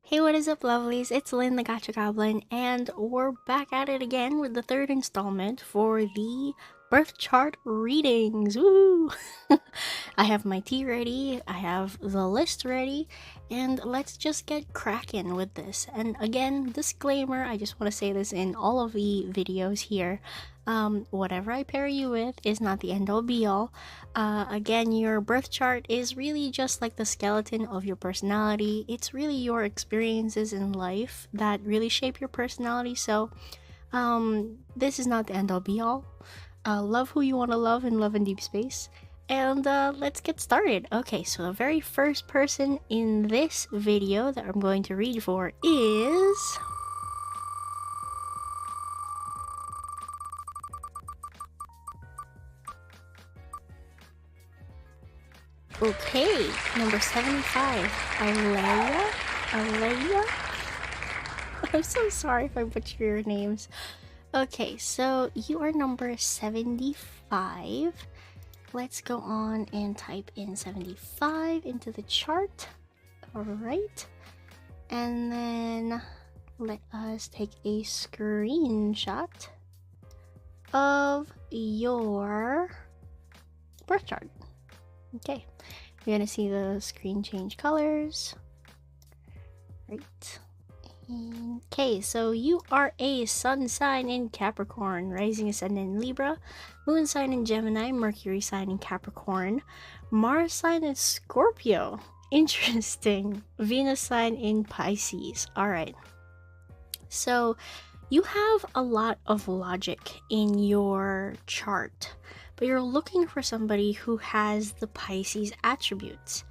Hey, what is up, lovelies? It's Lynn, the Gacha Goblin, and we're back at it again with the third installment for the birth chart readings. Woo! I have my tea ready, I have the list ready, and let's just get cracking with this. And again, disclaimer, I just want to say this in all of the videos here. Whatever I pair you with is not the end all be all. Again, your birth chart is really just like the skeleton of your personality. It's really your experiences in life that really shape your personality. So, this is not the end all be all. Love who you want to love and love in deep space. And let's get started. Okay, so the very first person in this video that I'm going to read for is... Okay, number 75, Alia? I'm so sorry if I butcher your names. Okay, so you are number 75. Let's go on and type in 75 into the chart. Alright. And then let us take a screenshot of your birth chart. Okay, you're gonna see the screen change colors. Right. Okay, so you are a sun sign in Capricorn, rising ascendant in Libra, moon sign in Gemini, Mercury sign in Capricorn, Mars sign in Scorpio. Interesting. Venus sign in Pisces. Alright. So you have a lot of logic in your chart, but you're looking for somebody who has the Pisces attributes.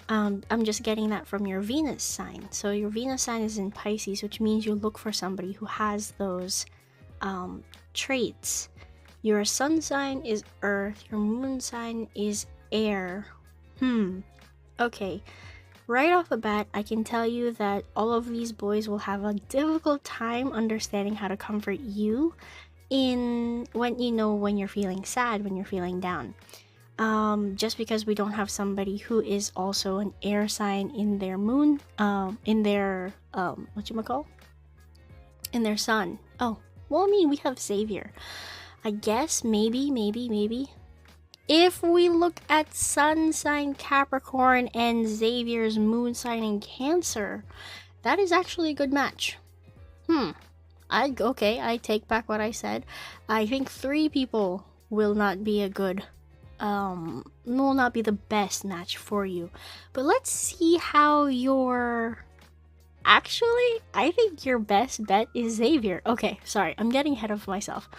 I'm just getting that from your Venus sign. So your Venus sign is in Pisces, which means you look for somebody who has those traits. Your sun sign is Earth, your moon sign is Air. Okay. Right off the bat, I can tell you that all of these boys will have a difficult time understanding how to comfort you when you're feeling sad, when you're feeling down. Just because we don't have somebody who is also an air sign in their moon, in their in their sun. Oh, well, I mean, we have Xavier. I guess maybe if we look at sun sign Capricorn and Xavier's moon sign in Cancer, that is actually a good match. I take back what I said. I think 3 people will not be a good will not be the best match for you. But let's see how actually, I think your best bet is Xavier. Okay, sorry, I'm getting ahead of myself.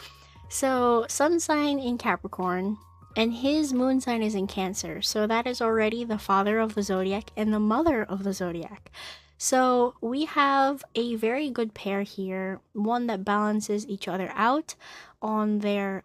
So, sun sign in Capricorn, and his moon sign is in Cancer. So that is already the father of the zodiac and the mother of the zodiac. So we have a very good pair here, one that balances each other out on their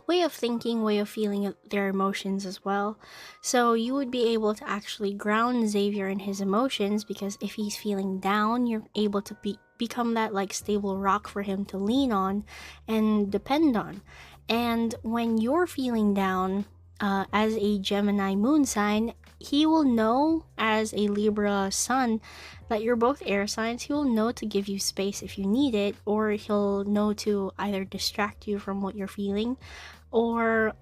way of thinking, way of feeling their emotions as well. So you would be able to actually ground Xavier in his emotions, because if he's feeling down, you're able to become that like stable rock for him to lean on and depend on. And when you're feeling down, as a Gemini moon sign, he will know, as a Libra sun, that you're both air signs. He will know to give you space if you need it, or he'll know to either distract you from what you're feeling, or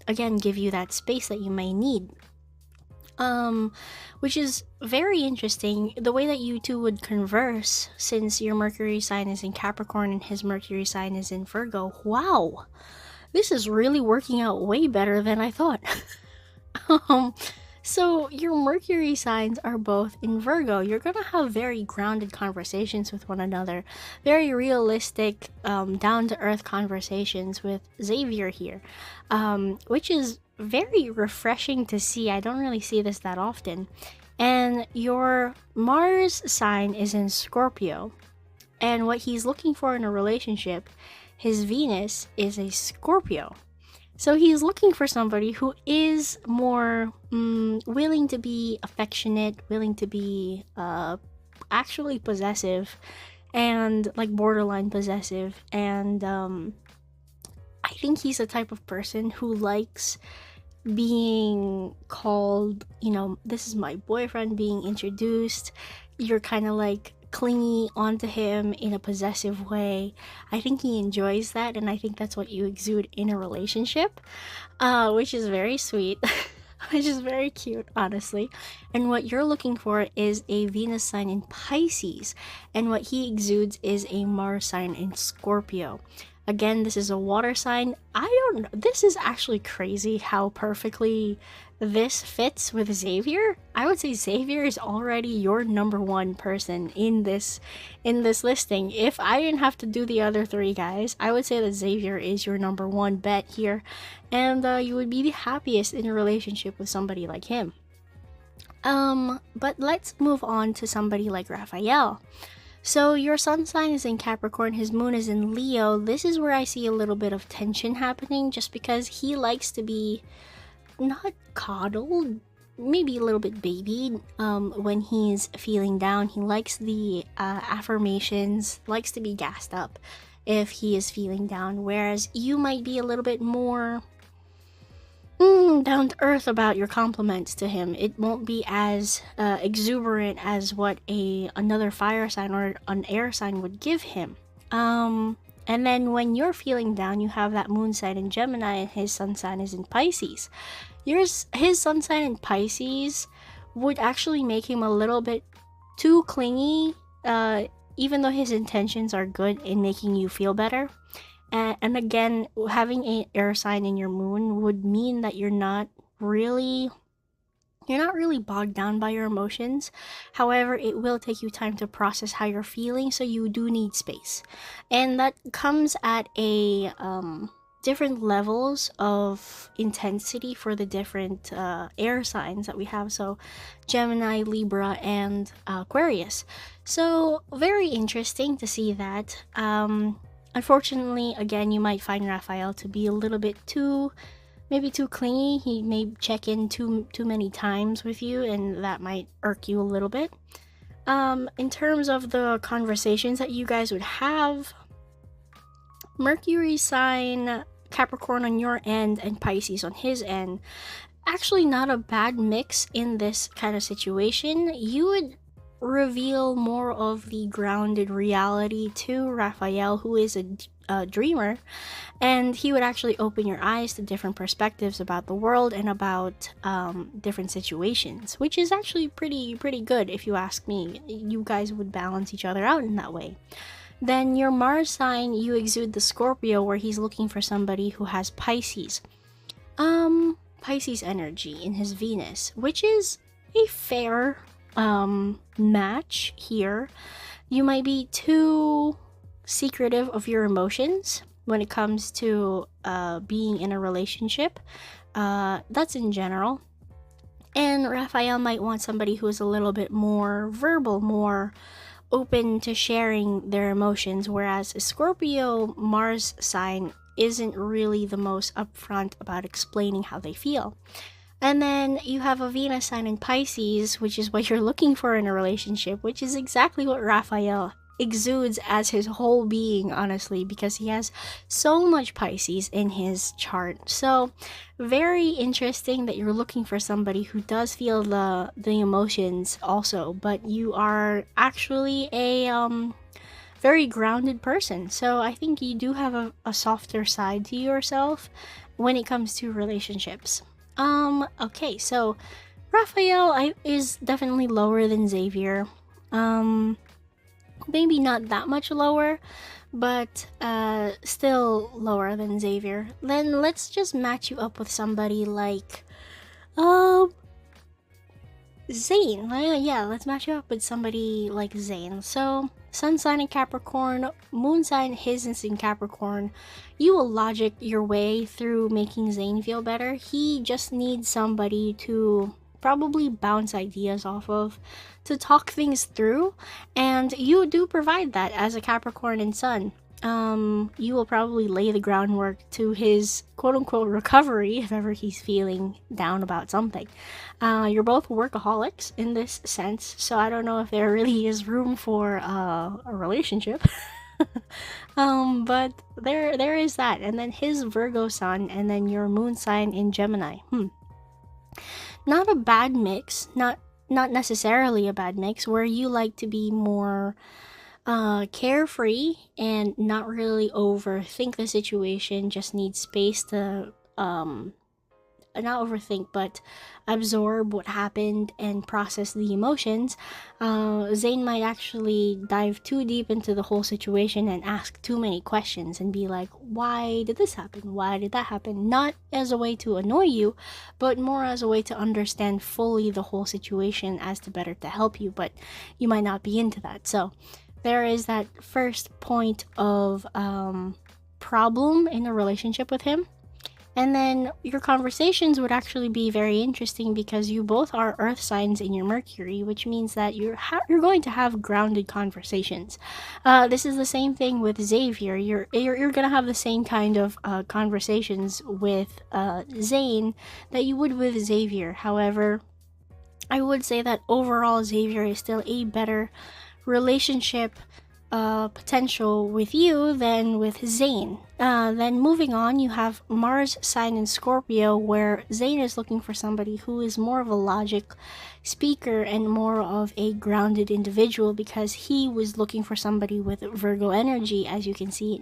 again, give you that space that you may need. Which is very interesting, the way that you two would converse, since your Mercury sign is in Capricorn and his Mercury sign is in Virgo. Wow! This is really working out way better than I thought. So your Mercury signs are both in Virgo. You're gonna have very grounded conversations with one another, very realistic, down-to-earth conversations with Xavier here, which is very refreshing to see. I don't really see this that often. And your Mars sign is in Scorpio, and what he's looking for in a relationship, his Venus is a Scorpio. So he's looking for somebody who is more willing to be affectionate, willing to be actually possessive, and like borderline possessive. And I think he's the type of person who likes being called, you know, this is my boyfriend, being introduced. You're kind of like clingy onto him in a possessive way. I think he enjoys that, and I think that's what you exude in a relationship, which is very sweet. Which is very cute, honestly. And what you're looking for is a Venus sign in Pisces, and what he exudes is a Mars sign in Scorpio. Again, this is a water sign. I don't know. This is actually crazy how perfectly this fits with Xavier. I would say Xavier is already your number one person in this listing. If I didn't have to do the other three guys, I would say that Xavier is your number one bet here, and you would be the happiest in a relationship with somebody like him. But let's move on to somebody like Raphael. So your sun sign is in Capricorn, his moon is in Leo. This is where I see a little bit of tension happening, just because he likes to be not coddled, maybe a little bit babied when he's feeling down. He likes the affirmations, likes to be gassed up if he is feeling down, whereas you might be a little bit more down to earth about your compliments to him. It won't be as exuberant as what another fire sign or an air sign would give him. And then when you're feeling down, you have that moon sign in Gemini, and his sun sign is in Pisces. His sun sign in Pisces would actually make him a little bit too clingy, even though his intentions are good in making you feel better. And again, having an air sign in your moon would mean that you're not really bogged down by your emotions. However, it will take you time to process how you're feeling, so you do need space. And that comes at a different levels of intensity for the different air signs that we have. So Gemini, Libra, and Aquarius. So very interesting to see that. Unfortunately, again, you might find Raphael to be a little bit too clingy. He may check in too many times with you, and that might irk you a little bit. In terms of the conversations that you guys would have, Mercury sign, Capricorn on your end, and Pisces on his end, actually not a bad mix in this kind of situation. You would reveal more of the grounded reality to Raphael, who is a dreamer, and he would actually open your eyes to different perspectives about the world and about different situations, which is actually pretty good if you ask me. You guys would balance each other out in that way. Then your Mars sign, you exude the Scorpio, where he's looking for somebody who has Pisces energy in his Venus, which is a fair match here. You might be too secretive of your emotions when it comes to being in a relationship. That's in general. And Raphael might want somebody who is a little bit more verbal, more open to sharing their emotions, whereas a Scorpio Mars sign isn't really the most upfront about explaining how they feel. And then you have a Venus sign in Pisces, which is what you're looking for in a relationship, which is exactly what Raphael exudes as his whole being, honestly, because he has so much Pisces in his chart. So very interesting that you're looking for somebody who does feel the emotions also, but you are actually a very grounded person. So I think you do have a softer side to yourself when it comes to relationships. Okay, so Raphael is definitely lower than Xavier. Maybe not that much lower, but still lower than Xavier. Then let's just match you up with somebody like Zane. Yeah, let's match you up with somebody like Zane. So sun sign in Capricorn, moon sign his is in Capricorn. You will logic your way through making Zane feel better. He just needs somebody to probably bounce ideas off of, to talk things through, and you do provide that as a Capricorn and Sun. You will probably lay the groundwork to his quote-unquote recovery if ever he's feeling down about something. You're both workaholics in this sense, so I don't know if there really is room for a relationship. But there is that. And then his Virgo sun, and then your moon sign in Gemini. Not a bad mix, not necessarily a bad mix, where you like to be more carefree and not really overthink the situation, just need space to not overthink, but absorb what happened and process the emotions. Zayn might actually dive too deep into the whole situation and ask too many questions and be like, why did this happen? Why did that happen? Not as a way to annoy you, but more as a way to understand fully the whole situation as to better to help you, but you might not be into that. So there is that first point of problem in a relationship with him. And then your conversations would actually be very interesting because you both are earth signs in your Mercury, which means that you're going to have grounded conversations. This is the same thing with Xavier. You're gonna have the same kind of conversations with Zayn that you would with Xavier. However, I would say that overall Xavier is still a better relationship potential with you than with Zayn. Then moving on, you have Mars sign in Scorpio, where Zayn is looking for somebody who is more of a logic speaker and more of a grounded individual, because he was looking for somebody with Virgo energy, as you can see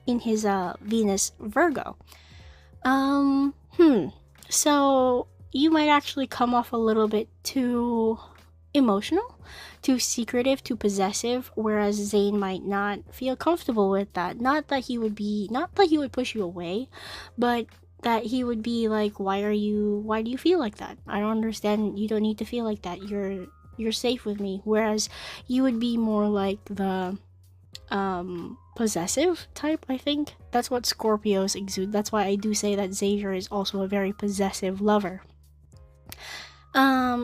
in his Venus Virgo. So you might actually come off a little bit too emotional, too secretive, too possessive, whereas Zayn might not feel comfortable with that. Not that he would push you away, but that he would be like, why do you feel like that? I don't understand. You don't need to feel like that. You're safe with me. Whereas you would be more like the possessive type. I think that's what Scorpios exude. That's why I do say that Xavier is also a very possessive lover.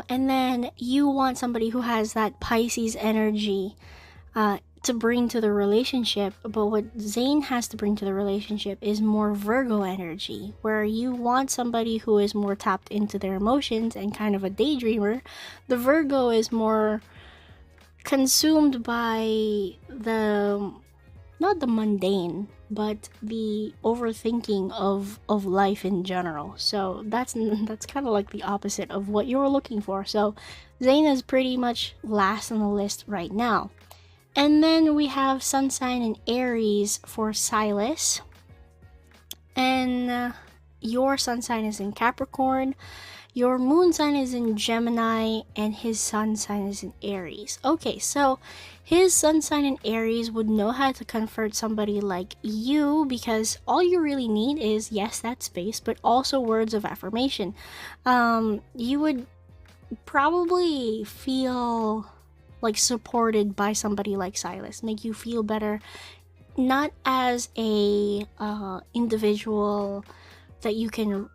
And then you want somebody who has that Pisces energy to bring to the relationship, but what Zayn has to bring to the relationship is more Virgo energy, where you want somebody who is more tapped into their emotions and kind of a daydreamer. The Virgo is more consumed by not the mundane, but the overthinking of life in general. So that's kind of like the opposite of what you're looking for. So Zayn is pretty much last on the list right now. And then we have Sun sign in Aries for Silas. And your Sun sign is in Capricorn. Your moon sign is in Gemini, and his sun sign is in Aries. Okay, so his sun sign in Aries would know how to comfort somebody like you, because all you really need is, yes, that space, but also words of affirmation. You would probably feel like supported by somebody like Silas, make you feel better, not as a individual that you can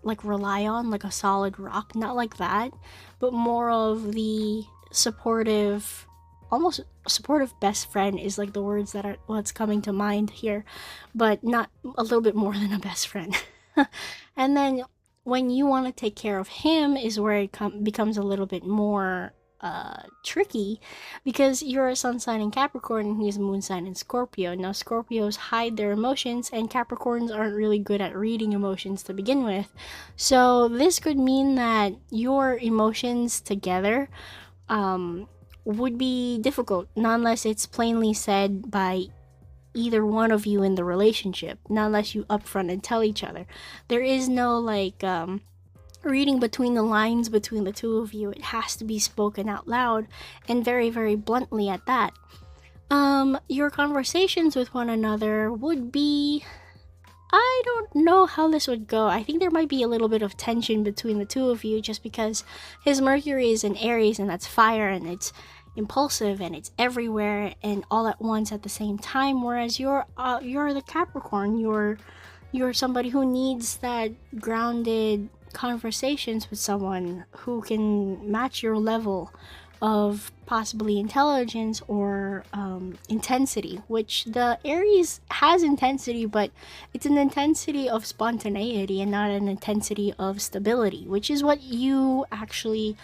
like rely on, like a solid rock, not like that, but more of the supportive, almost supportive best friend is like the words that are what's coming to mind here, but not a little bit more than a best friend. And then when you want to take care of him is where it becomes a little bit more tricky, because you're a sun sign in Capricorn and he's a moon sign in Scorpio. Now Scorpios hide their emotions and Capricorns aren't really good at reading emotions to begin with. So this could mean that your emotions together would be difficult, not unless it's plainly said by either one of you in the relationship, not unless you upfront and tell each other. There is no like reading between the lines between the two of you. It has to be spoken out loud and very, very bluntly at that. Your conversations with one another would be, I don't know how this would go. I think there might be a little bit of tension between the two of you, just because his Mercury is in Aries and that's fire and it's impulsive and it's everywhere and all at once at the same time, whereas you're the Capricorn. You're somebody who needs that grounded conversations with someone who can match your level of possibly intelligence or intensity, which the Aries has intensity, but it's an intensity of spontaneity and not an intensity of stability, which is what you actually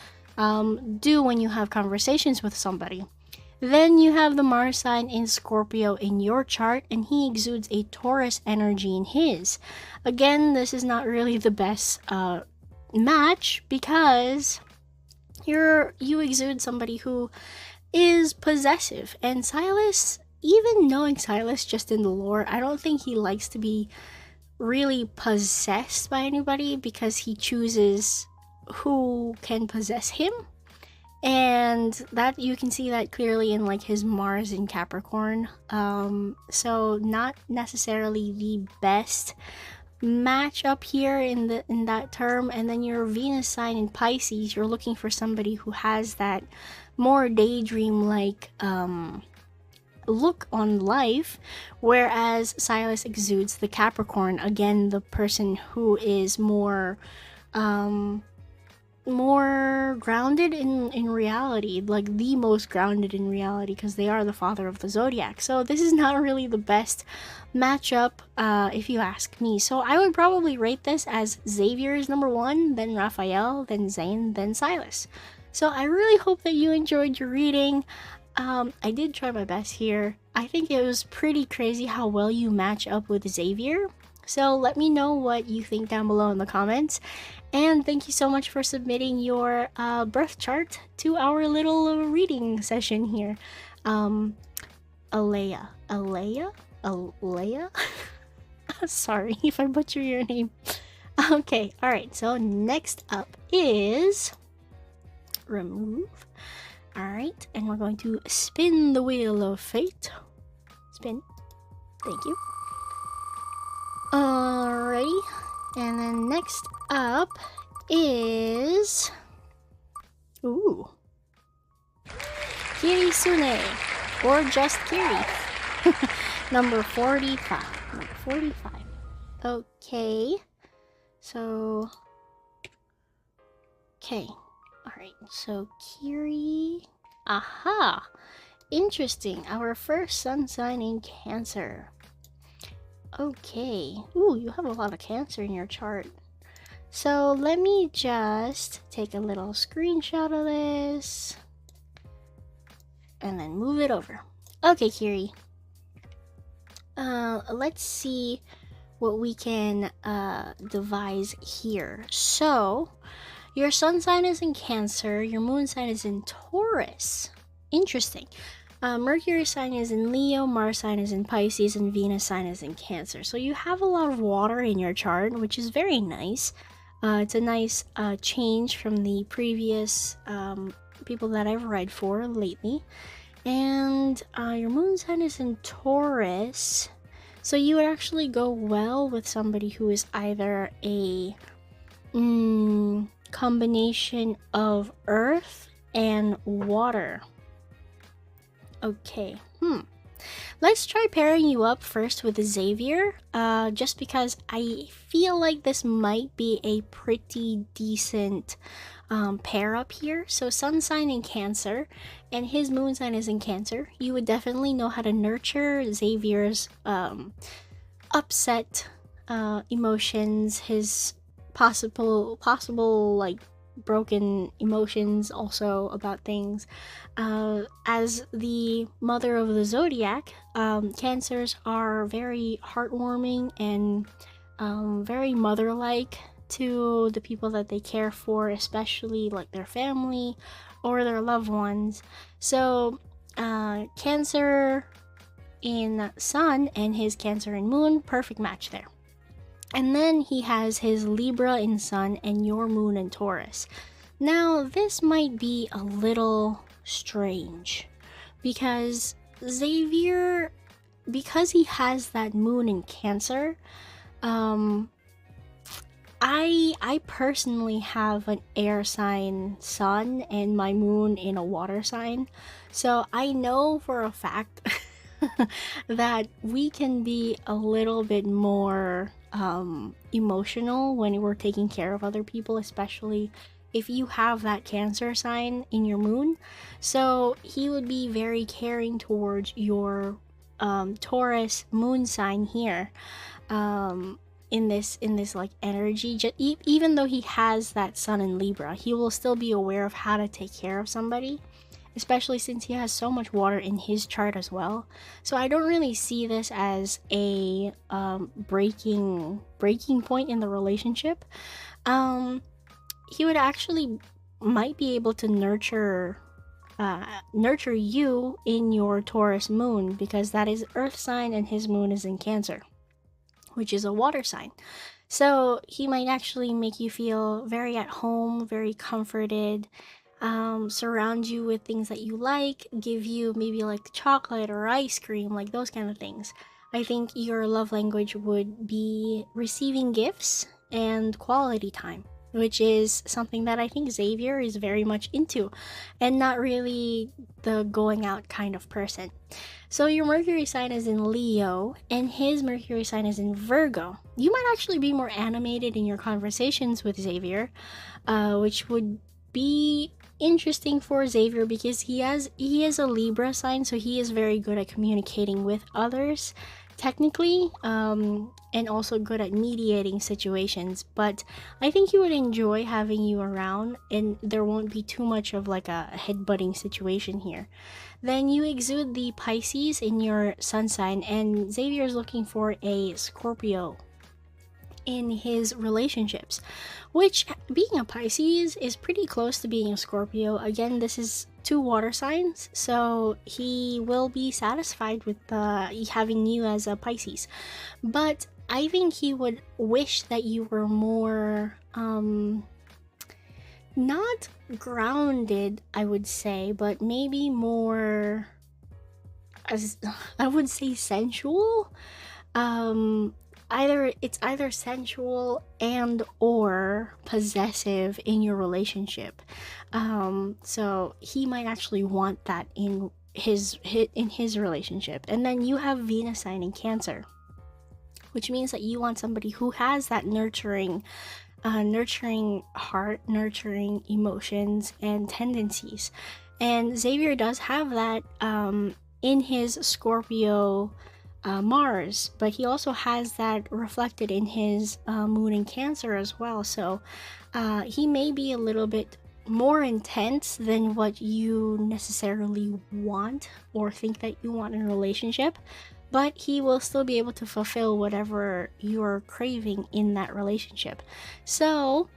do when you have conversations with somebody. Then you have the Mars sign in Scorpio in your chart, and he exudes a Taurus energy in his. Again, this is not really the best match because you exude somebody who is possessive, and Silas, even knowing Silas just in the lore, I don't think he likes to be really possessed by anybody because he chooses who can possess him. And that you can see that clearly in like his Mars in Capricorn. So not necessarily the best match up here in that term. And then your Venus sign in Pisces, you're looking for somebody who has that more daydream like look on life, whereas Silas exudes the Capricorn, again the person who is more grounded in reality, like the most grounded in reality, because they are the father of the zodiac. So this is not really the best matchup, if you ask me. So I would probably rate this as Xavier is number 1, then Raphael, then Zane, then Silas. So I really hope that you enjoyed your reading. I did try my best here. I think it was pretty crazy how well you match up with Xavier. So let me know what you think down below in the comments. And thank you so much for submitting your birth chart to our little reading session here. Alia. Sorry if I butcher your name. Okay, alright, so next up is remove. Alright, and we're going to spin the wheel of fate. Spin. Thank you. Alrighty, and then next up is... Ooh. Kiri Sune, or just Kiri. Number 45. Number 45. Okay. So... Okay. Alright, so Kiri... Aha! Interesting. Our first sun sign in Cancer. Okay. Ooh, you have a lot of Cancer in your chart. So let me just take a little screenshot of this. And then move it over. Okay, Kiri. Let's see what we can devise here. So, your sun sign is in Cancer, your moon sign is in Taurus. Interesting. Mercury sign is in Leo, Mars sign is in Pisces, and Venus sign is in Cancer. So you have a lot of water in your chart, which is very nice. It's a nice change from the previous people that I've read for lately. And your moon sign is in Taurus. So you would actually go well with somebody who is either a combination of earth and water. Okay, let's try pairing you up first with Xavier, just because I feel like this might be a pretty decent pair up here. So sun sign in Cancer, and his moon sign is in Cancer. You would definitely know how to nurture Xavier's upset emotions, his possible like broken emotions also about things. As the mother of the zodiac, Cancers are very heartwarming and very mother-like to the people that they care for, especially like their family or their loved ones. So Cancer in Sun and his Cancer in Moon, perfect match there. And then he has his Libra in Sun and your Moon in Taurus. Now, this might be a little strange because Xavier, because he has that Moon in Cancer, I personally have an air sign Sun and my Moon in a water sign. So I know for a fact that we can be a little bit more emotional when we're taking care of other people, especially if you have that Cancer sign in your moon. So he would be very caring towards your Taurus moon sign here, in this like energy. Even though he has that sun in Libra, he will still be aware of how to take care of somebody, especially since he has so much water in his chart as well. So I don't really see this as a breaking point in the relationship. he would actually might be able to nurture you in your Taurus moon, because that is Earth sign and his moon is in Cancer, which is a water sign. So he might actually make you feel very at home, very comforted, surround you with things that you like, give you maybe like chocolate or ice cream, like those kind of things. I think your love language would be receiving gifts and quality time, which is something that I think Xavier is very much into, and not really the going out kind of person. So your Mercury sign is in Leo, and his Mercury sign is in Virgo. You might actually be more animated in your conversations with Xavier, which would be interesting for Xavier because he is a Libra sign, so he is very good at communicating with others, technically, and also good at mediating situations. But I think he would enjoy having you around, and there won't be too much of like a headbutting situation here. Then you exude the Pisces in your sun sign, and Xavier is looking for a Scorpio in his relationships, which, being a Pisces, is pretty close to being a Scorpio. Again, this is two water signs, so he will be satisfied with having you as a Pisces. But I think he would wish that you were more not grounded, I would say, but maybe more, as I would say, sensual. It's either sensual and or possessive in your relationship. So he might actually want that in his relationship. And then you have Venus sign in Cancer, which means that you want somebody who has that nurturing heart, nurturing emotions and tendencies. And Xavier does have that in his Scorpio Mars, but he also has that reflected in his moon in Cancer as well. So he may be a little bit more intense than what you necessarily want or think that you want in a relationship, but he will still be able to fulfill whatever you're craving in that relationship. So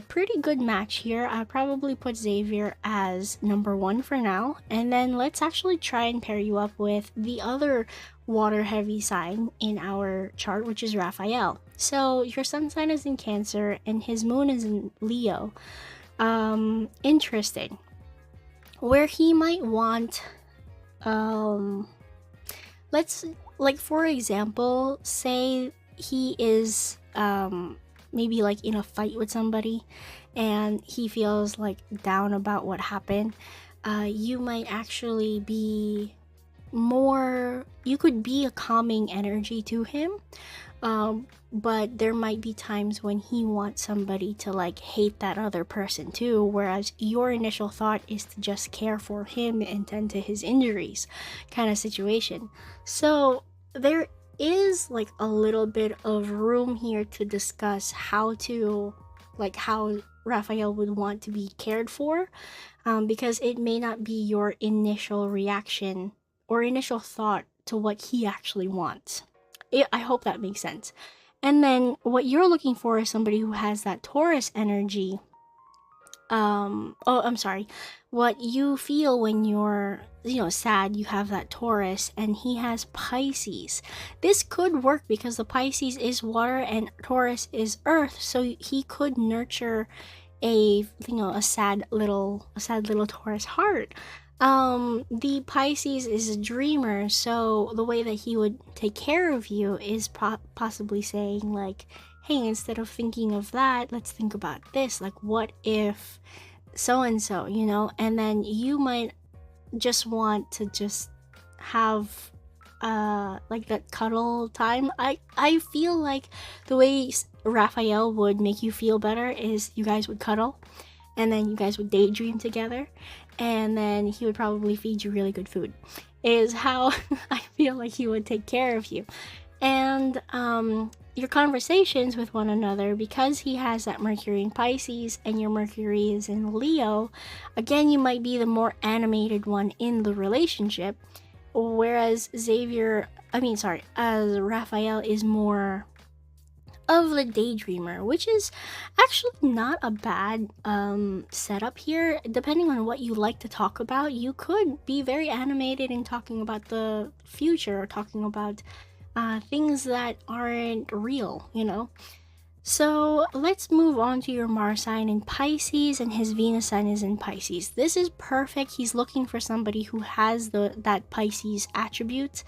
pretty good match here. I'll probably put Xavier as number one for now, and then let's actually try and pair you up with the other water heavy sign in our chart, which is Raphael. So your sun sign is in Cancer and his moon is in Leo. Interesting. Where he might want, let's, like, for example, say he is maybe like in a fight with somebody and he feels like down about what happened. You might actually be more, you could be a calming energy to him, but there might be times when he wants somebody to like hate that other person too, whereas your initial thought is to just care for him and tend to his injuries kind of situation. So there is like a little bit of room here to discuss how Raphael would want to be cared for, because it may not be your initial reaction or initial thought to what he actually wants. I hope that makes sense. And then what you're looking for is somebody who has that Taurus energy. I'm sorry. What you feel when you're, sad, you have that Taurus, and he has Pisces. This could work because the Pisces is water and Taurus is earth, so he could nurture a sad little Taurus heart. The Pisces is a dreamer, so the way that he would take care of you is possibly saying like, hey, instead of thinking of that, let's think about this, like what if so and so, and then you might just want to just have like that cuddle time. I feel like the way Raphael would make you feel better is you guys would cuddle, and then you guys would daydream together, and then he would probably feed you really good food, is how I feel like he would take care of you. And your conversations with one another, because he has that Mercury in Pisces and your Mercury is in Leo, again, you might be the more animated one in the relationship, whereas Raphael is more of the daydreamer, which is actually not a bad setup here. Depending on what you like to talk about, you could be very animated in talking about the future or talking about things that aren't real, you know. So let's move on to your Mars sign in Pisces, and his Venus sign is in Pisces. This is perfect. He's looking for somebody who has that Pisces attribute.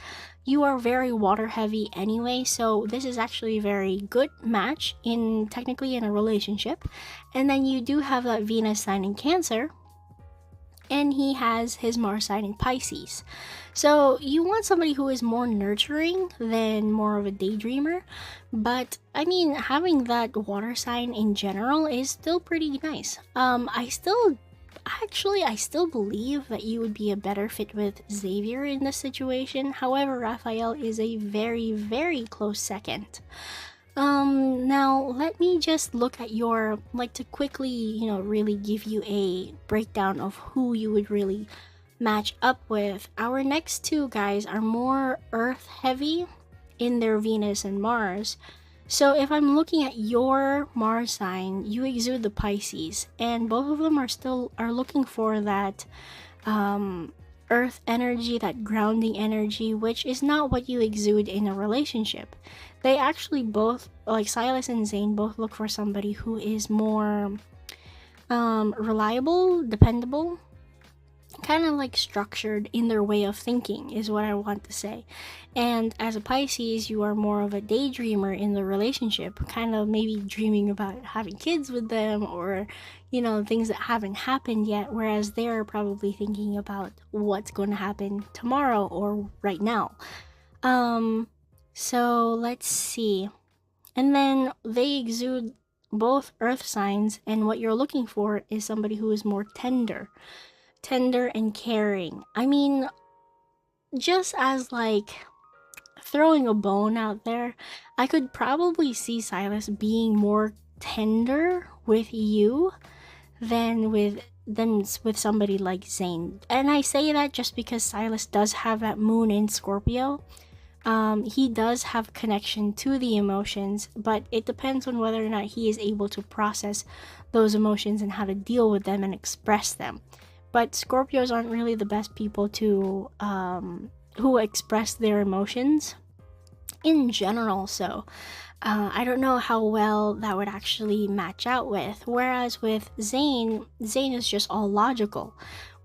You are very water heavy anyway, so this is actually a very good match in technically in a relationship. And then you do have that Venus sign in Cancer, and he has his Mars sign in Pisces. So you want somebody who is more nurturing than more of a daydreamer. But I mean, having that water sign in general is still pretty nice. I still believe that you would be a better fit with Xavier in this situation. However, Raphael is a very, very close second. Now let me just look at your, like, to quickly, you know, really give you a breakdown of who you would really match up with. Our next two guys are more earth heavy in their Venus and Mars. So if I'm looking at your Mars sign, you exude the Pisces, and both of them are looking for that earth energy, that grounding energy, which is not what you exude in a relationship. They actually both, like Silas and Zane, both look for somebody who is more reliable, dependable, kind of like structured in their way of thinking, is what I want to say. And as a Pisces, you are more of a daydreamer in the relationship, kind of maybe dreaming about having kids with them, or, you know, things that haven't happened yet, whereas they're probably thinking about what's going to happen tomorrow or right now. So let's see. And then they exude both earth signs, and what you're looking for is somebody who is more tender and caring. I mean, just as like throwing a bone out there, I could probably see Silas being more tender with you than with somebody like Zane. And I say that just because Silas does have that moon in Scorpio. He does have connection to the emotions, but it depends on whether or not he is able to process those emotions and how to deal with them and express them. But Scorpios aren't really the best people to who express their emotions in general, so I don't know how well that would actually match out with. Whereas with Zane is just all logical,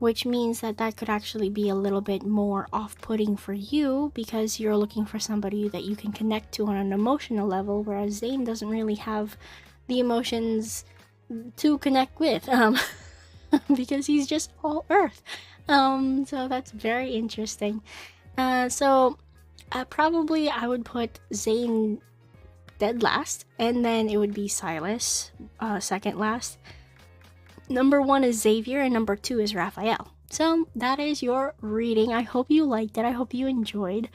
which means that could actually be a little bit more off-putting for you, because you're looking for somebody that you can connect to on an emotional level, whereas Zane doesn't really have the emotions to connect with. Because he's just all earth. So that's very interesting. Probably I would put Zane dead last, and then it would be Silas second last. Number 1 is Xavier, and number 2 is Raphael. So that is your reading. I hope you liked it. I hope you enjoyed.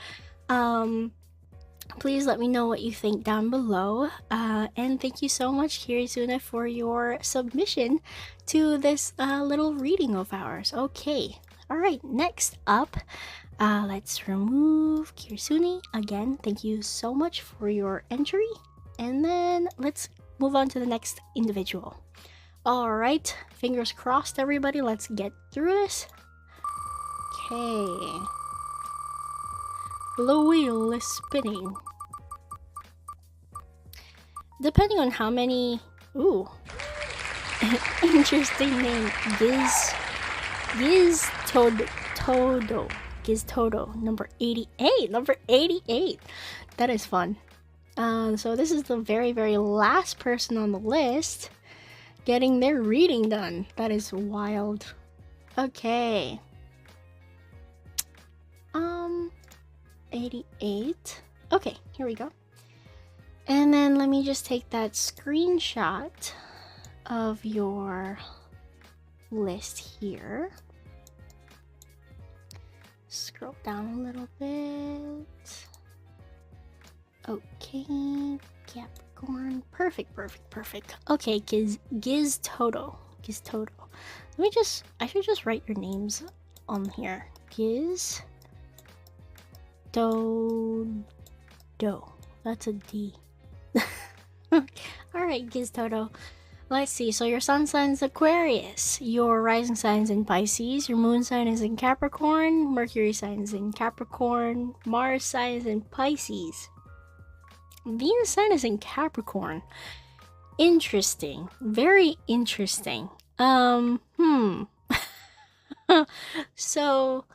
Please let me know what you think down below. And thank you so much, Kiri, for your submission to this little reading of ours. Okay. Alright, next up, let's remove Kirsuni. Again, thank you so much for your entry. And then let's move on to the next individual. Alright, fingers crossed, everybody. Let's get through this. Okay. The wheel is spinning. Depending on how many... Ooh. Interesting name. Giztoto. Number 88. Number 88. That is fun. So this is the very, very last person on the list getting their reading done. That is wild. Okay. 88. Okay, here we go. And then let me just take that screenshot of your list here. Scroll down a little bit. Okay, Capricorn. Perfect. Okay, Giztoto. I should just write your names on here. Giztoto. That's a D. Alright, Giztoto. Let's see. So your sun sign is Aquarius, your rising sign is in Pisces, your moon sign is in Capricorn, Mercury sign is in Capricorn, Mars sign is in Pisces, Venus sign is in Capricorn. Interesting. Very interesting. So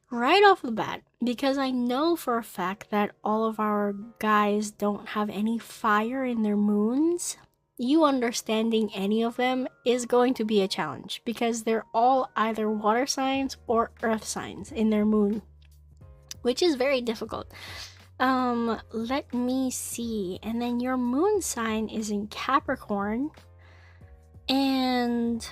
right off the bat, because I know for a fact that all of our guys don't have any fire in their moons, you understanding any of them is going to be a challenge because they're all either water signs or earth signs in their moon, which is very difficult. Let me see. And then your moon sign is in Capricorn. And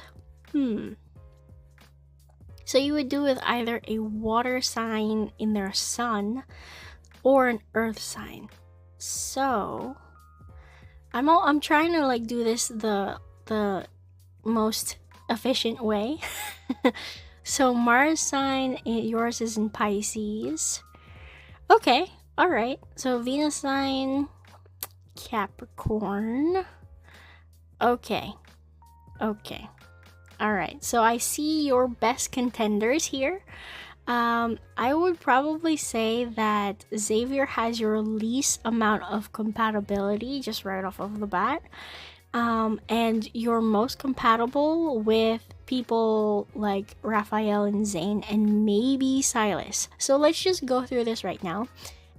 so you would do with either a water sign in their sun or an earth sign. So I'm trying to like do this the most efficient way. So Mars sign, yours is in Pisces. Okay, all right. So Venus sign, Capricorn. Okay. All right. So I see your best contenders here. I would probably say that Xavier has your least amount of compatibility just right off of the bat. And you're most compatible with people like Raphael and Zane and maybe Silas. So let's just go through this right now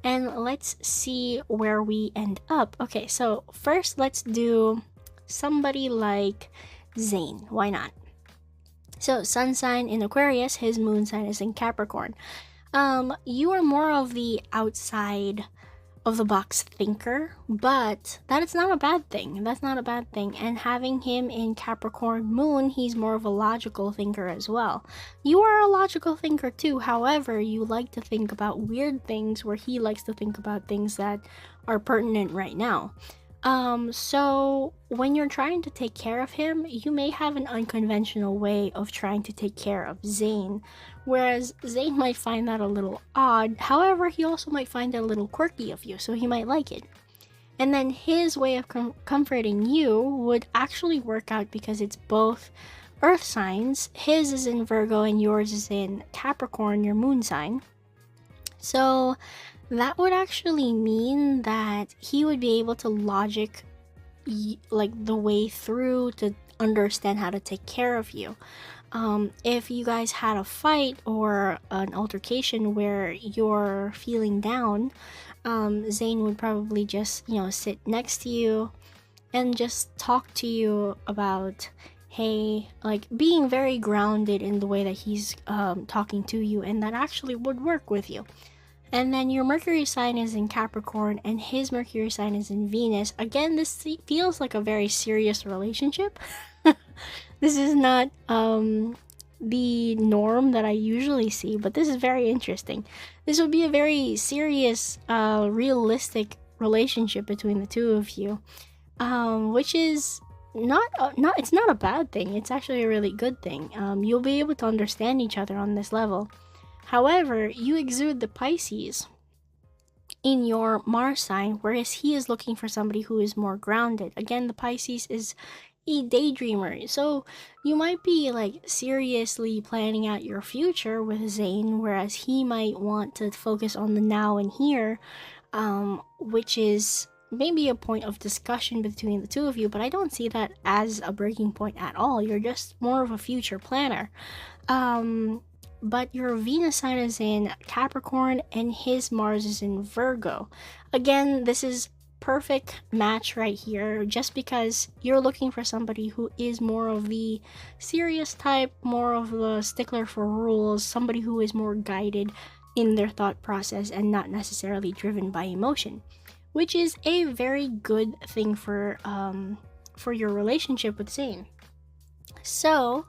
and let's see where we end up. Okay, so first let's do somebody like Zane. Why not? So sun sign in Aquarius, his moon sign is in Capricorn. You are more of the outside of the box thinker, but that is not a bad thing. That's not a bad thing. And having him in Capricorn moon, he's more of a logical thinker as well. You are a logical thinker too. However, you like to think about weird things where he likes to think about things that are pertinent right now. So when you're trying to take care of him, you may have an unconventional way of trying to take care of Zane, whereas Zane might find that a little odd. However, he also might find it a little quirky of you, so he might like it. And then his way of comforting you would actually work out because it's both earth signs. His is in Virgo and yours is in Capricorn, your moon sign. So that would actually mean that he would be able to logic like the way through to understand how to take care of you. If you guys had a fight or an altercation where you're feeling down, Zane would probably just, sit next to you and just talk to you about, hey, like being very grounded in the way that he's talking to you, and that actually would work with you. And then your Mercury sign is in Capricorn and his Mercury sign is in Venus. Again, this feels like a very serious relationship. This is not the norm that I usually see, but this is very interesting. This would be a very serious, realistic relationship between the two of you, which is it's not a bad thing. It's actually a really good thing. You'll be able to understand each other on this level. However, you exude the Pisces in your Mars sign, whereas he is looking for somebody who is more grounded. Again, the Pisces is a daydreamer, so you might be like seriously planning out your future with Zane, whereas he might want to focus on the now and here, which is maybe a point of discussion between the two of you, but I don't see that as a breaking point at all. You're just more of a future planner. But your Venus sign is in Capricorn and his Mars is in Virgo. Again, this is perfect match right here, just because you're looking for somebody who is more of the serious type, more of the stickler for rules, somebody who is more guided in their thought process and not necessarily driven by emotion, which is a very good thing for your relationship with Zane. So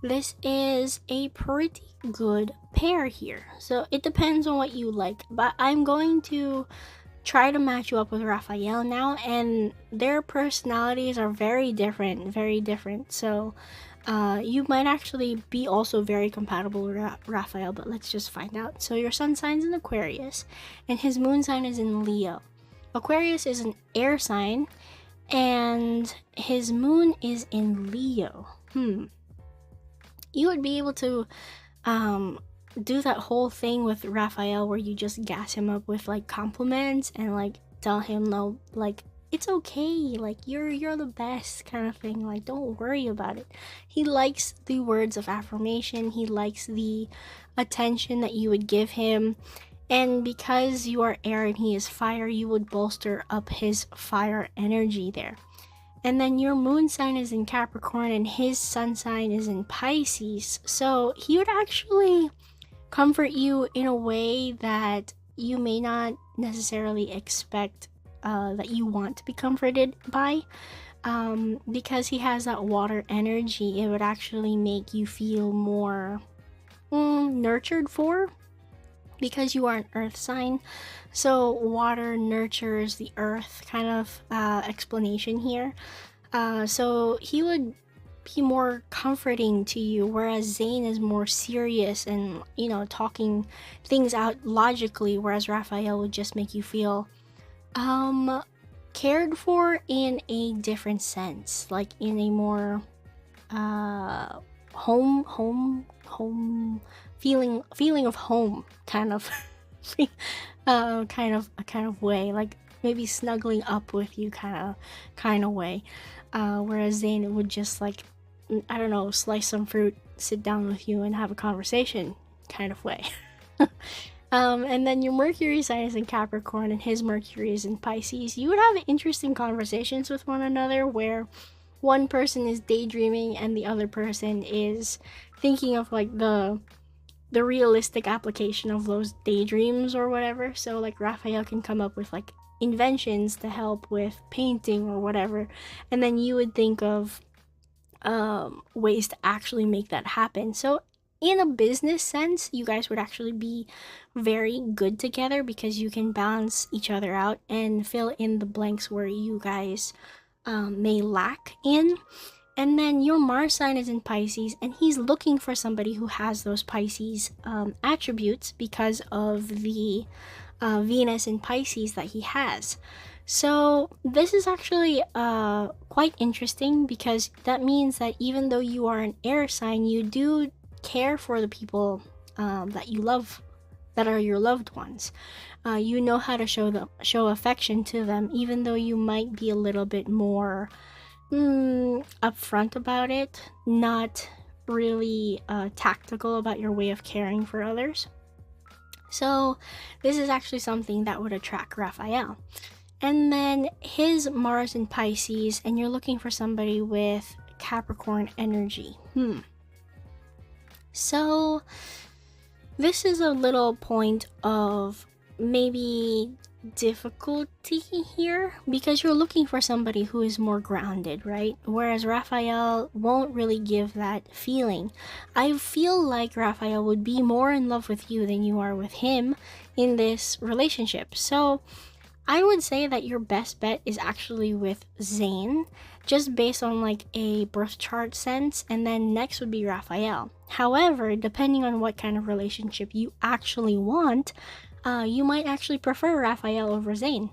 this is a pretty good pair here. So it depends on what you like, but I'm going to try to match you up with Raphael now, and their personalities are very different. So you might actually be also very compatible with Raphael, but let's just find out. So your sun sign's in Aquarius and his moon sign is in Leo. Aquarius is an air sign and his moon is in Leo. You would be able to do that whole thing with Raphael where you just gas him up with like compliments and like tell him no, like it's okay, like you're the best kind of thing, like don't worry about it. He likes the words of affirmation, he likes the attention that you would give him, and because you are air and he is fire, you would bolster up his fire energy there. And then your moon sign is in Capricorn and his sun sign is in Pisces, so he would actually comfort you in a way that you may not necessarily expect that you want to be comforted by. Because he has that water energy, it would actually make you feel more nurtured for, because you are an earth sign. So water nurtures the earth kind of explanation here. So he would be more comforting to you, whereas Zane is more serious and, you know, talking things out logically, whereas Raphael would just make you feel cared for in a different sense, like in a more home feeling of home kind of kind of way, like maybe snuggling up with you kind of way. Whereas Zane would just like, I don't know, slice some fruit, sit down with you and have a conversation kind of way. And then your Mercury sign is in Capricorn and his Mercury is in Pisces. You would have interesting conversations with one another where one person is daydreaming and the other person is thinking of like the realistic application of those daydreams or whatever. So like Raphael can come up with like inventions to help with painting or whatever, and then you would think of ways to actually make that happen. So in a business sense, you guys would actually be very good together because you can balance each other out and fill in the blanks where you guys may lack in. And then your Mars sign is in Pisces, and he's looking for somebody who has those Pisces attributes because of the Venus in Pisces that he has. So this is actually quite interesting because that means that even though you are an air sign, you do care for the people that you love, that are your loved ones. You know how to show affection to them, even though you might be a little bit more upfront about it, not really tactical about your way of caring for others. So this is actually something that would attract Raphael. And then his Mars in Pisces, and you're looking for somebody with Capricorn energy. So this is a little point of maybe difficulty here because you're looking for somebody who is more grounded, right? Whereas Raphael won't really give that feeling. I feel like Raphael would be more in love with you than you are with him in this relationship. So I would say that your best bet is actually with Zane, just based on like a birth chart sense, and then next would be Raphael. However, depending on what kind of relationship you actually want, you might actually prefer Raphael over Zane.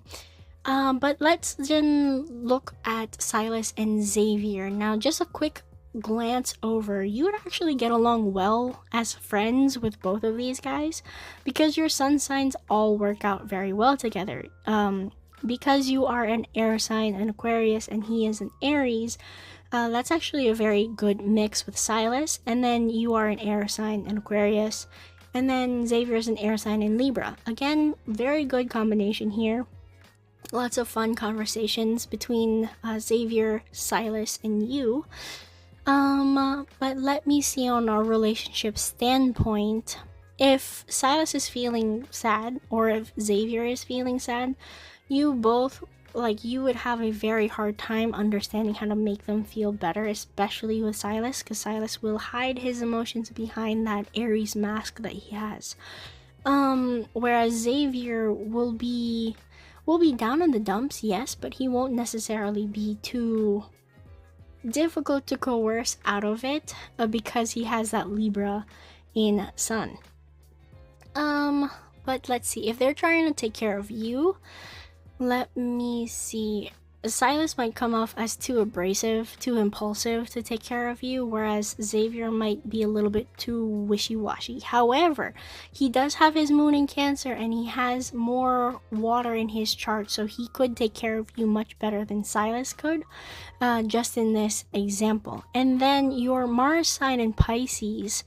But let's then look at Silas and Xavier. Now, just a quick glance over, you would actually get along well as friends with both of these guys because your sun signs all work out very well together. Because you are an air sign, an Aquarius, and he is an Aries, that's actually a very good mix with Silas. And then you are an air sign, an Aquarius, and then Xavier is an air sign in Libra. Again, very good combination here. Lots of fun conversations between Xavier, Silas, and you. But let me see on our relationship standpoint. If Silas is feeling sad, or if Xavier is feeling sad, you both, like, you would have a very hard time understanding how to make them feel better, especially with Silas, because Silas will hide his emotions behind that Aries mask that he has. Whereas Xavier will be down in the dumps, yes, but he won't necessarily be too difficult to coerce out of it because he has that Libra in Sun. But let's see, if they're trying to take care of you, let me see. Silas might come off as too abrasive, too impulsive to take care of you, whereas Xavier might be a little bit too wishy-washy. However, he does have his moon in Cancer and he has more water in his chart, so he could take care of you much better than Silas could, just in this example. And then your Mars sign in Pisces.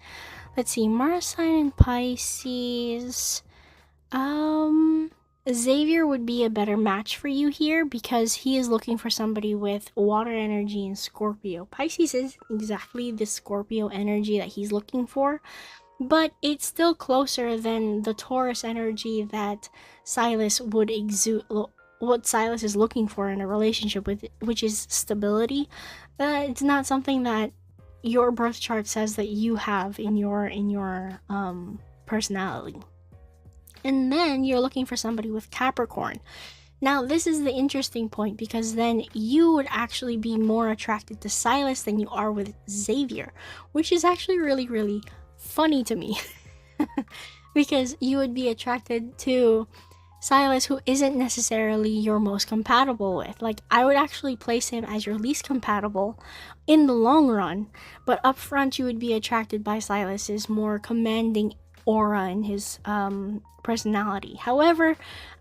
Let's see, Mars sign in Pisces. Xavier would be a better match for you here because he is looking for somebody with water energy in Scorpio. Pisces is exactly the Scorpio energy that he's looking for, but it's still closer than the Taurus energy that Silas would exude, what Silas is looking for in a relationship with, which is stability. It's not something that your birth chart says that you have in your personality. And then you're looking for somebody with Capricorn. Now, this is the interesting point because then you would actually be more attracted to Silas than you are with Xavier, which is actually really, really funny to me. Because you would be attracted to Silas, who isn't necessarily your most compatible with. Like, I would actually place him as your least compatible in the long run, but up front you would be attracted by Silas's more commanding aura in his personality. However,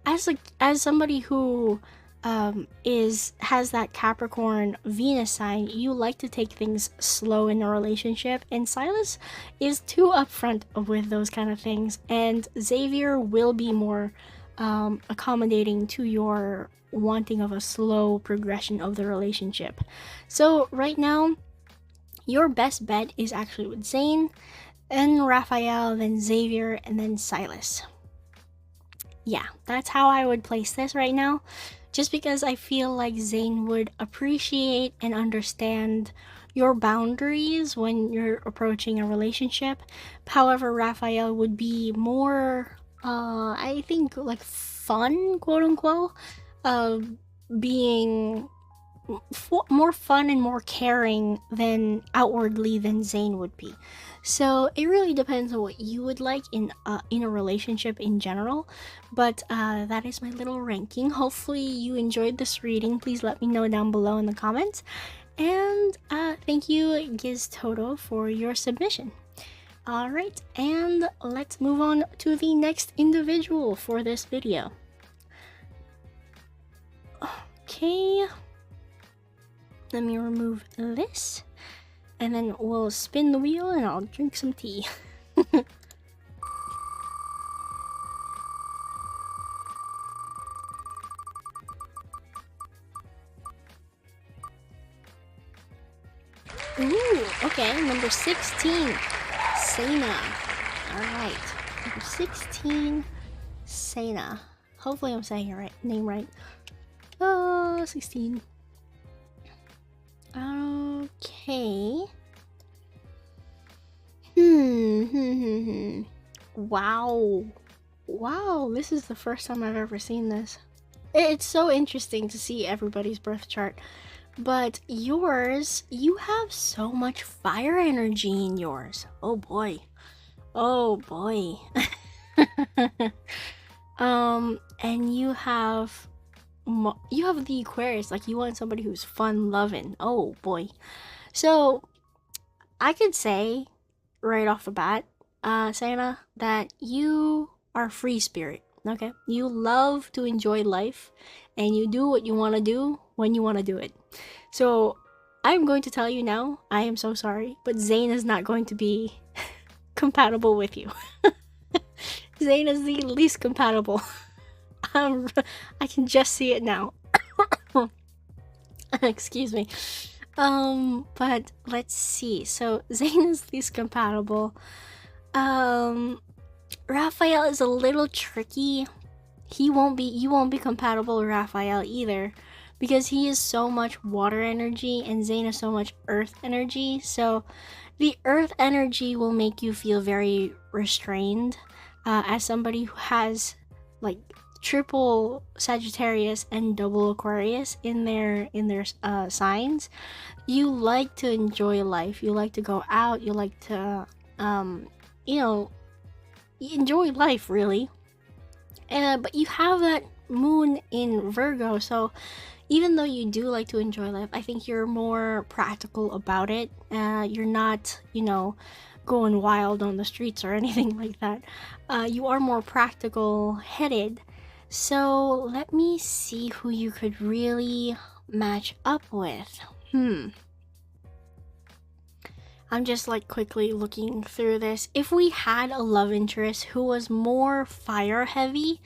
as somebody who has that Capricorn Venus sign, you like to take things slow in a relationship, and Silas is too upfront with those kind of things, and Xavier will be more accommodating to your wanting of a slow progression of the relationship. So right now, your best bet is actually with Zane, then Raphael, then Xavier, and then Silas. Yeah, that's how I would place this right now, just because I feel like Zane would appreciate and understand your boundaries when you're approaching a relationship. However, Raphael would be more, I think, like fun, quote unquote, being more fun and more caring than outwardly than Zane would be. So it really depends on what you would like in a relationship in general. But that is my little ranking. Hopefully you enjoyed this reading. Please let me know down below in the comments. And thank you, Giztoto, for your submission. Alright, and let's move on to the next individual for this video. Okay. Let me remove this, and then we'll spin the wheel and I'll drink some tea. Ooh, okay, number 16, Sayna. Alright, number 16, Sayna. Hopefully I'm saying your name right. 16. Okay. Wow, this is the first time I've ever seen this. It's so interesting to see everybody's birth chart. But yours, you have so much fire energy in yours. Oh boy. Oh boy. And you have the Aquarius, like you want somebody who's fun loving. Oh boy. So I could say right off the bat, Sayna, that you are free spirit. Okay, you love to enjoy life and you do what you want to do when you want to do it. So I'm going to tell you now, I am so sorry, but Zane is not going to be compatible with you. Zane is the least compatible. I can just see it now. Excuse me. But let's see. So Zane is least compatible. Raphael is a little tricky. You won't be compatible with Raphael either, because he is so much water energy and Zane is so much earth energy. So the earth energy will make you feel very restrained. As somebody who has like triple Sagittarius and double Aquarius in their signs, you like to enjoy life. You like to go out. You like to enjoy life, really. But you have that moon in Virgo, so even though you do like to enjoy life, I think you're more practical about it. You're not, going wild on the streets or anything like that. You are more practical headed. So let me see who you could really match up with. I'm just like quickly looking through this. If we had a love interest who was more fire heavy,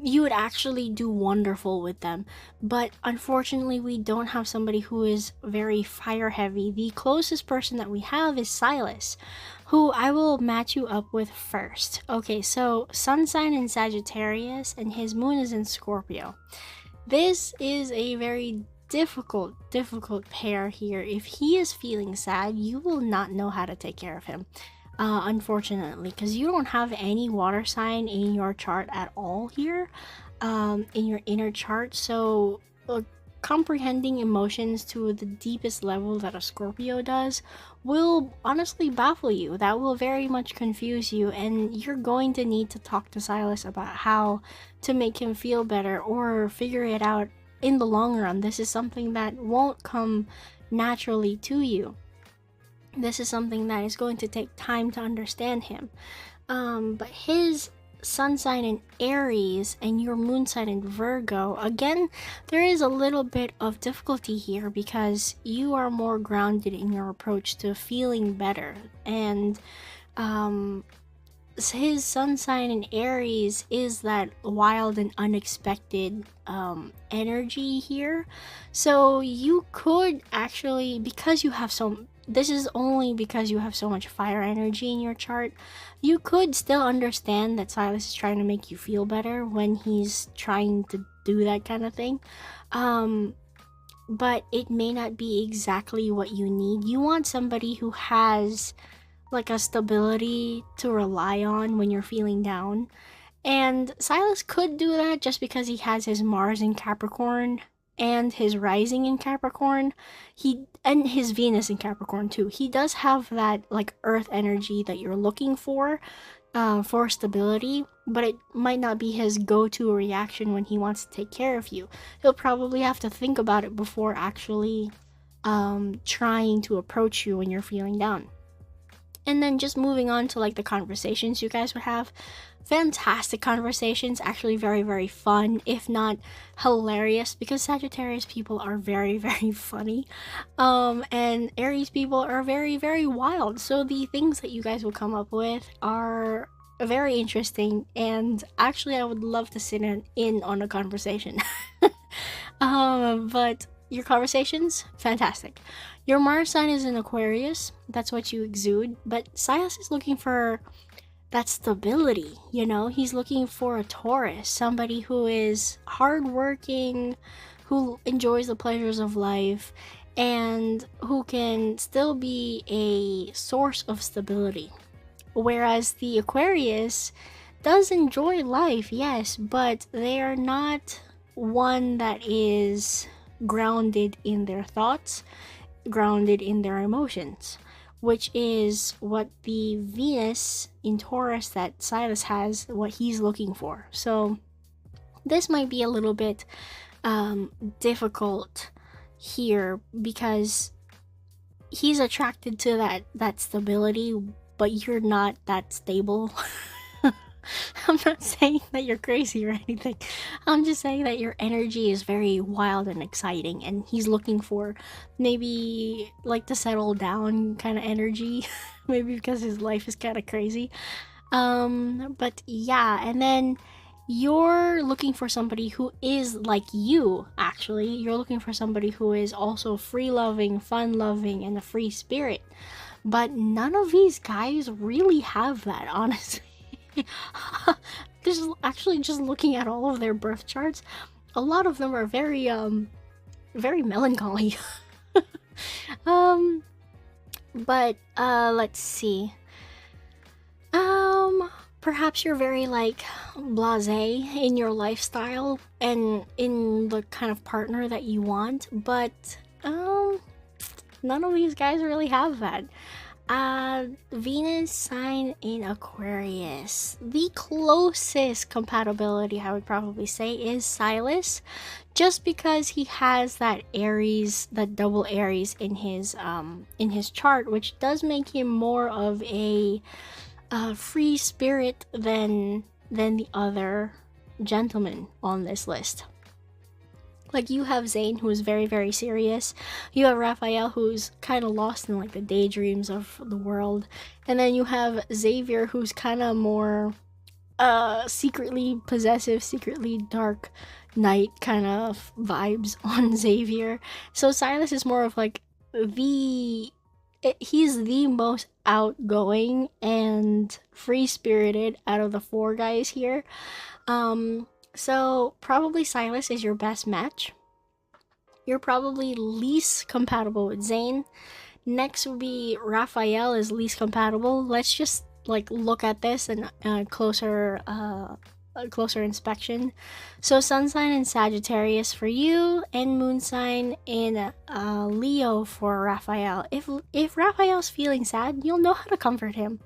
you would actually do wonderful with them. But unfortunately, we don't have somebody who is very fire heavy. The closest person that we have is Silas, who I will match you up with first. Okay, so sun sign in Sagittarius and his moon is in Scorpio. This is a very difficult pair here. If he is feeling sad, you will not know how to take care of him. Unfortunately, because you don't have any water sign in your chart at all here, in your inner chart. So comprehending emotions to the deepest level that a Scorpio does will honestly baffle you. That will very much confuse you, and you're going to need to talk to Silas about how to make him feel better or figure it out in the long run. This is something that won't come naturally to you. This is something that is going to take time to understand him. But his sun sign in Aries and your moon sign in Virgo, again, there is a little bit of difficulty here because you are more grounded in your approach to feeling better. And his sun sign in Aries is that wild and unexpected energy here. So you could actually, because you have this is only because you have so much fire energy in your chart, you could still understand that Silas is trying to make you feel better when he's trying to do that kind of thing. But it may not be exactly what you need. You want somebody who has like a stability to rely on when you're feeling down. And Silas could do that just because he has his Mars in Capricorn and his rising in Capricorn. And his Venus in Capricorn too. He does have that like earth energy that you're looking for stability, but it might not be his go-to reaction when he wants to take care of you. He'll probably have to think about it before actually trying to approach you when you're feeling down. And then just moving on to like the conversations you guys would have. Fantastic conversations, actually very, very fun, if not hilarious, because Sagittarius people are very, very funny. And Aries people are very, very wild. So the things that you guys will come up with are very interesting, and actually I would love to sit in on a conversation. But your conversations, fantastic. Your Mars sign is in Aquarius. That's what you exude. But Silas is looking for that stability, He's looking for a Taurus, somebody who is hardworking, who enjoys the pleasures of life, and who can still be a source of stability. Whereas the Aquarius does enjoy life, yes, but they are not one that is grounded in their thoughts, grounded in their emotions, which is what the Venus in Taurus that Silas has, what he's looking for. So this might be a little bit difficult here because he's attracted to that stability, but you're not that stable. I'm not saying that you're crazy or anything. I'm just saying that your energy is very wild and exciting, and he's looking for maybe like to settle down kind of energy. Maybe because his life is kind of crazy. But yeah, and then you're looking for somebody who is like you, actually. You're looking for somebody who is also free-loving, fun-loving, and a free spirit. But none of these guys really have that, honestly. This is actually just looking at all of their birth charts. A lot of them are very very melancholy. But let's see. Perhaps you're very like blasé in your lifestyle and in the kind of partner that you want, but none of these guys really have that. Venus sign in Aquarius. The closest compatibility I would probably say is Silas, just because he has that Aries, that double Aries in his chart, which does make him more of a free spirit than the other gentlemen on this list. Like, you have Zayn, who is very, very serious. You have Raphael, who's kind of lost in like the daydreams of the world. And then you have Xavier, who's kind of more secretly possessive, secretly dark knight kind of vibes on Xavier. So Silas is more of like he's the most outgoing and free-spirited out of the four guys here. So probably Silas is your best match. You're probably least compatible with Zayn. Next would be Raphael is least compatible. Let's just like look at this and closer inspection. So sun sign in Sagittarius for you, and moon sign in Leo for Raphael. If Raphael's feeling sad, you'll know how to comfort him.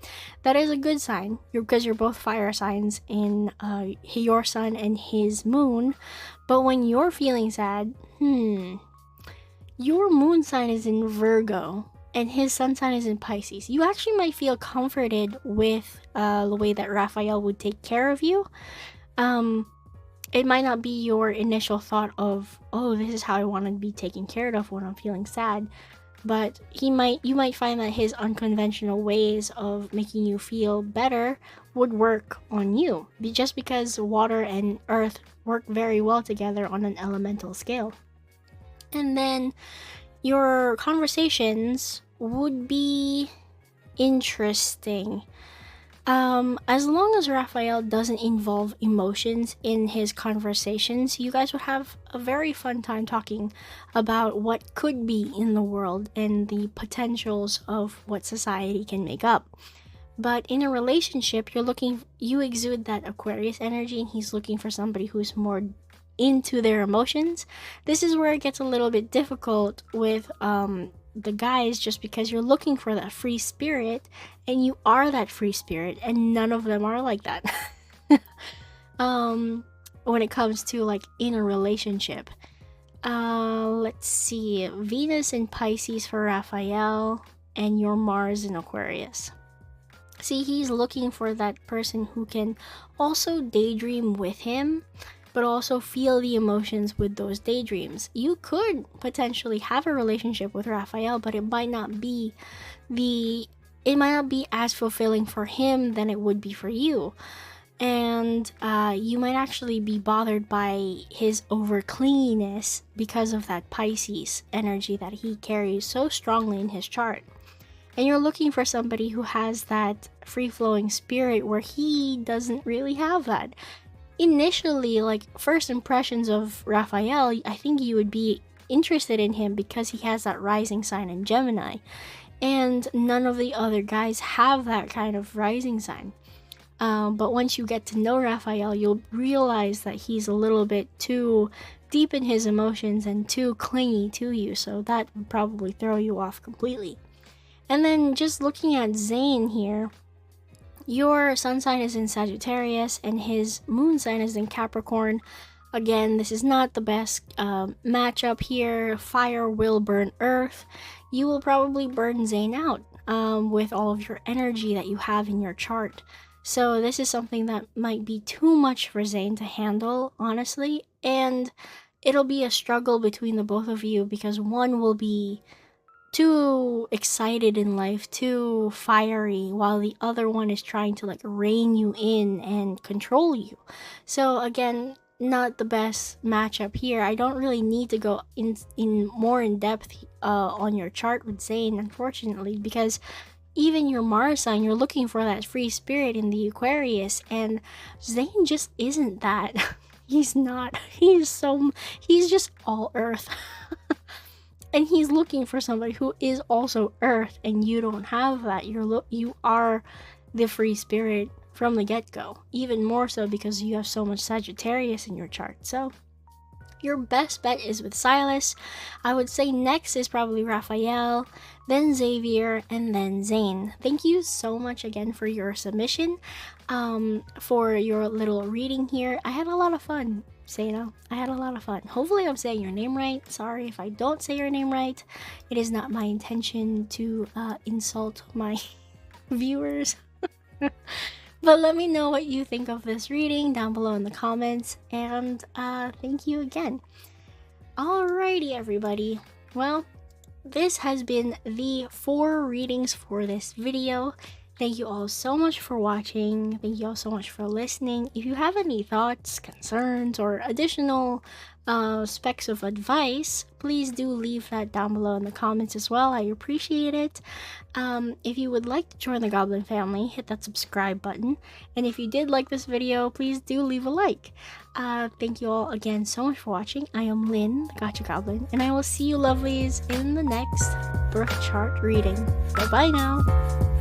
That is a good sign, because you're both fire signs in your sun and his moon. But when you're feeling sad, your moon sign is in Virgo and his sun sign is in Pisces. You actually might feel comforted with the way that Raphael would take care of you. It might not be your initial thought of, oh, this is how I want to be taken care of when I'm feeling sad, but you might find that his unconventional ways of making you feel better would work on you, just because water and earth work very well together on an elemental scale. And then your conversations would be interesting. As long as Raphael doesn't involve emotions in his conversations, you guys would have a very fun time talking about what could be in the world and the potentials of what society can make up. But in a relationship, you exude that Aquarius energy, and he's looking for somebody who's more into their emotions. This is where it gets a little bit difficult with the guys, just because you're looking for that free spirit, and you are that free spirit, and none of them are like that. When it comes to like in a relationship. Let's see, Venus in Pisces for Raphael, and your Mars in Aquarius. See, he's looking for that person who can also daydream with him, but also feel the emotions with those daydreams. You could potentially have a relationship with Raphael, but it might not be as fulfilling for him than it would be for you. And you might actually be bothered by his over clinginess because of that Pisces energy that he carries so strongly in his chart. And you're looking for somebody who has that free-flowing spirit where he doesn't really have that. Initially, like first impressions of Raphael, I think you would be interested in him because he has that rising sign in Gemini, and none of the other guys have that kind of rising sign. But once you get to know Raphael, you'll realize that he's a little bit too deep in his emotions and too clingy to you, so that would probably throw you off completely. And then just looking at Zayn here, your sun sign is in Sagittarius and his moon sign is in Capricorn. Again, this is not the best matchup here. Fire will burn earth. You will probably burn Zayn out with all of your energy that you have in your chart. So this is something that might be too much for Zayn to handle, honestly. And it'll be a struggle between the both of you, because one will be too excited in life, too fiery, while the other one is trying to like rein you in and control you. So again, not the best matchup here. I don't really need to go in more in depth on your chart with Zayn, unfortunately, because even your Mars sign, you're looking for that free spirit in the Aquarius, and Zayn just isn't that. He's not. He's just all earth. And he's looking for somebody who is also earth, and you don't have that. You are the free spirit from the get-go, even more so because you have so much Sagittarius in your chart. So your best bet is with Silas. I would say next is probably Raphael, then Xavier, and then Zane. Thank you so much again for your submission, for your little reading here. I had a lot of fun, Sayna. I had a lot of fun. Hopefully I'm saying your name right. Sorry if I don't say your name right. It is not my intention to insult my viewers. But let me know what you think of this reading down below in the comments, and thank you again. Alrighty, everybody. Well, this has been the 4 readings for this video. Thank you all so much for watching. Thank you all so much for listening. If you have any thoughts, concerns, or additional specks of advice, please do leave that down below in the comments as well. I appreciate it. If you would like to join the Goblin family, hit that subscribe button. And if you did like this video, please do leave a like. Thank you all again so much for watching. I am Lynn, the Gacha Goblin, and I will see you lovelies in the next birth chart reading. Bye bye now.